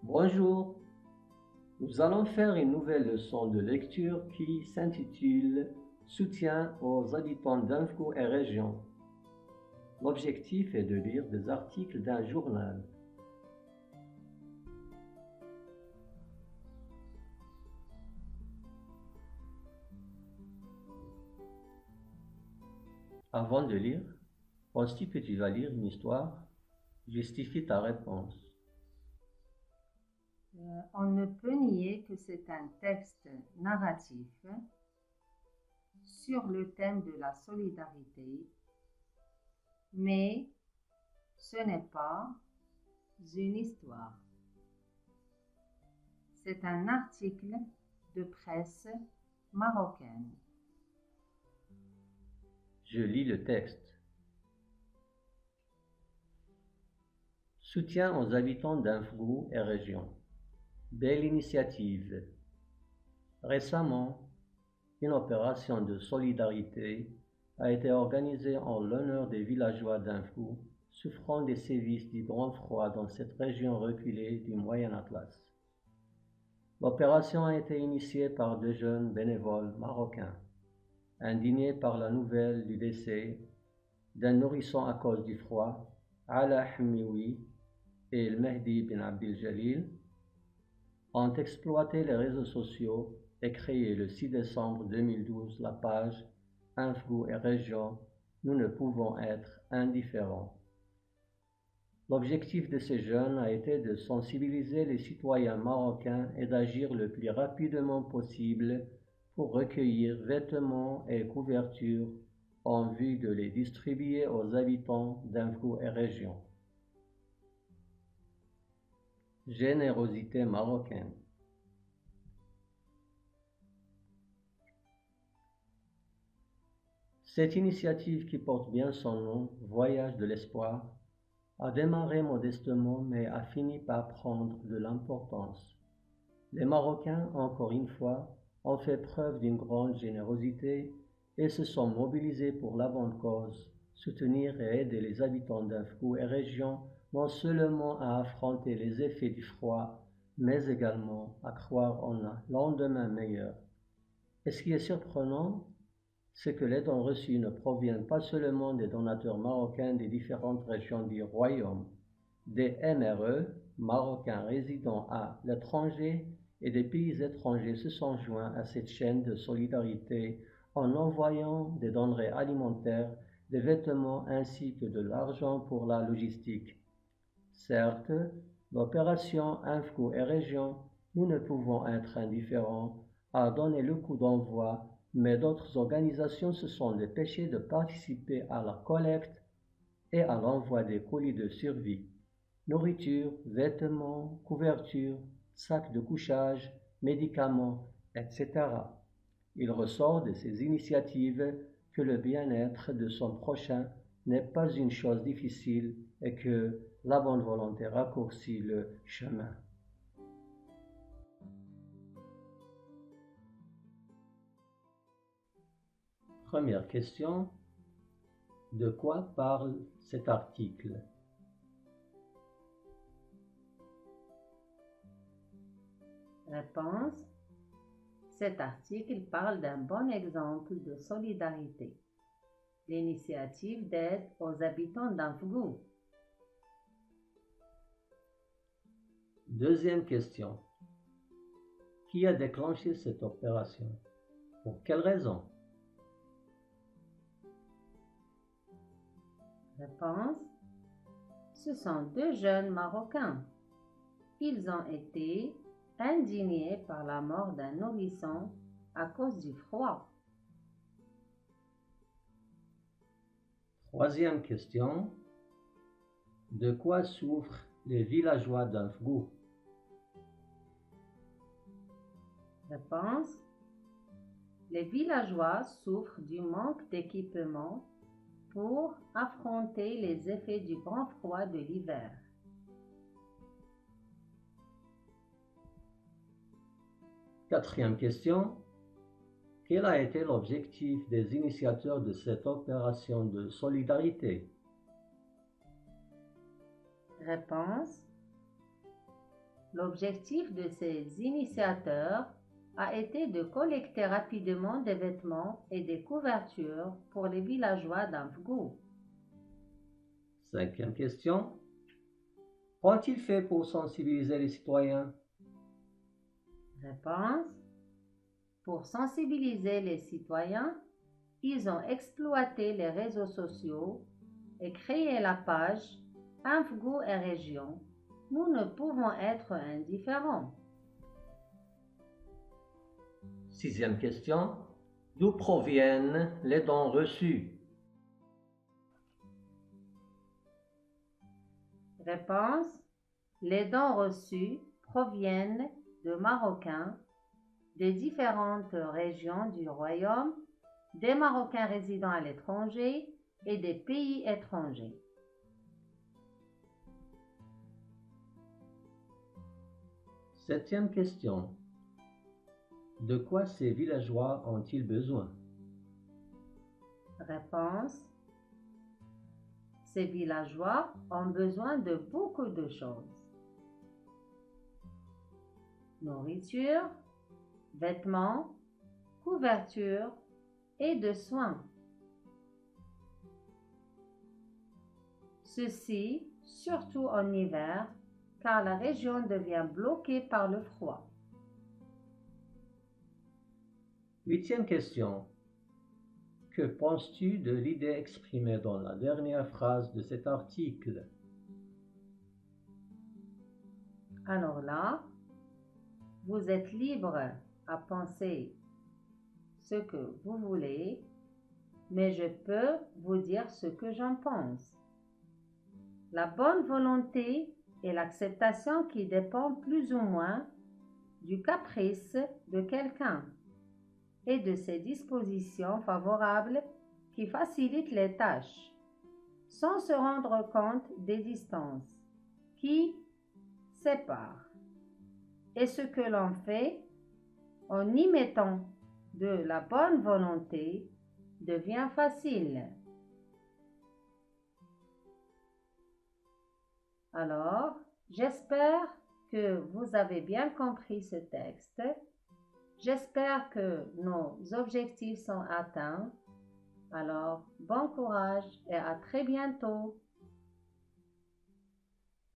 Bonjour, nous allons faire une nouvelle leçon de lecture qui s'intitule Soutien aux habitants d'Infco et région. L'objectif est de lire des articles d'un journal. Avant de lire, penses-tu que tu vas lire une histoire? Justifie ta réponse. On ne peut nier que c'est un texte narratif sur le thème de la solidarité, mais ce n'est pas une histoire. C'est un article de presse marocaine. Je lis le texte. Soutien aux habitants d'Infco et région. Belle initiative. Récemment, une opération de solidarité a été organisée en l'honneur des villageois d'Infco souffrant des sévices du grand froid dans cette région reculée du Moyen Atlas. L'opération a été initiée par deux jeunes bénévoles marocains, indignés par la nouvelle du décès d'un nourrisson à cause du froid, Ala Hmioui et El Mehdi bin Abdel Jalil, ont exploité les réseaux sociaux et créé le 6 décembre 2012 la page Info et Région, nous ne pouvons être indifférents. L'objectif de ces jeunes a été de sensibiliser les citoyens marocains et d'agir le plus rapidement possible pour recueillir vêtements et couvertures en vue de les distribuer aux habitants d'Info et Région. Générosité marocaine. Cette initiative qui porte bien son nom, Voyage de l'espoir, a démarré modestement mais a fini par prendre de l'importance. Les Marocains, encore une fois, ont fait preuve d'une grande générosité et se sont mobilisés pour la bonne cause, soutenir et aider les habitants d'Infco et région non seulement à affronter les effets du froid, mais également à croire en un lendemain meilleur. Et ce qui est surprenant, c'est que les dons reçus ne proviennent pas seulement des donateurs marocains des différentes régions du royaume. Des MRE, Marocains résidant à l'étranger, et des pays étrangers se sont joints à cette chaîne de solidarité en envoyant des denrées alimentaires, des vêtements ainsi que de l'argent pour la logistique. Certes, l'opération Infco et Région, nous ne pouvons être indifférents, a donné le coup d'envoi, mais d'autres organisations se sont dépêchées de participer à la collecte et à l'envoi des colis de survie. Nourriture, vêtements, couvertures, sacs de couchage, médicaments, etc. Il ressort de ces initiatives que le bien-être de son prochain n'est pas une chose difficile et que la bonne volonté raccourcit le chemin. Première question. De quoi parle cet article? Réponse. Cet article parle d'un bon exemple de solidarité. L'initiative d'aide aux habitants d'Infco. Deuxième question. Qui a déclenché cette opération? Pour quelle raison? Réponse. Ce sont deux jeunes Marocains. Ils ont été indignés par la mort d'un nourrisson à cause du froid. Troisième question. De quoi souffrent les villageois d'Infco? Réponse. Les villageois souffrent du manque d'équipement pour affronter les effets du grand froid de l'hiver. Quatrième question. Quel a été l'objectif des initiateurs de cette opération de solidarité? Réponse. L'objectif de ces initiateurs a été de collecter rapidement des vêtements et des couvertures pour les villageois d'Amfgou. 5e question. Qu'ont-ils fait pour sensibiliser les citoyens? Réponse. Pour sensibiliser les citoyens, ils ont exploité les réseaux sociaux et créé la page Amfgou et région. Nous ne pouvons être indifférents. 6e question. D'où proviennent les dons reçus? Réponse. Les dons reçus proviennent de Marocains des différentes régions du royaume, des Marocains résidant à l'étranger et des pays étrangers. 7e question. De quoi ces villageois ont-ils besoin? Réponse. Ces villageois ont besoin de beaucoup de choses. Nourriture, vêtements, couverture et de soins. Ceci surtout en hiver, car la région devient bloquée par le froid. 8e question. Que penses-tu de l'idée exprimée dans la dernière phrase de cet article? Alors là, vous êtes libre à penser ce que vous voulez, mais je peux vous dire ce que j'en pense. La bonne volonté et l'acceptation qui dépend plus ou moins du caprice de quelqu'un et de ses dispositions favorables qui facilitent les tâches, sans se rendre compte des distances qui séparent, et ce que l'on fait en y mettant de la bonne volonté devient facile. Alors, j'espère que vous avez bien compris ce texte. J'espère que nos objectifs sont atteints. Alors, bon courage et à très bientôt.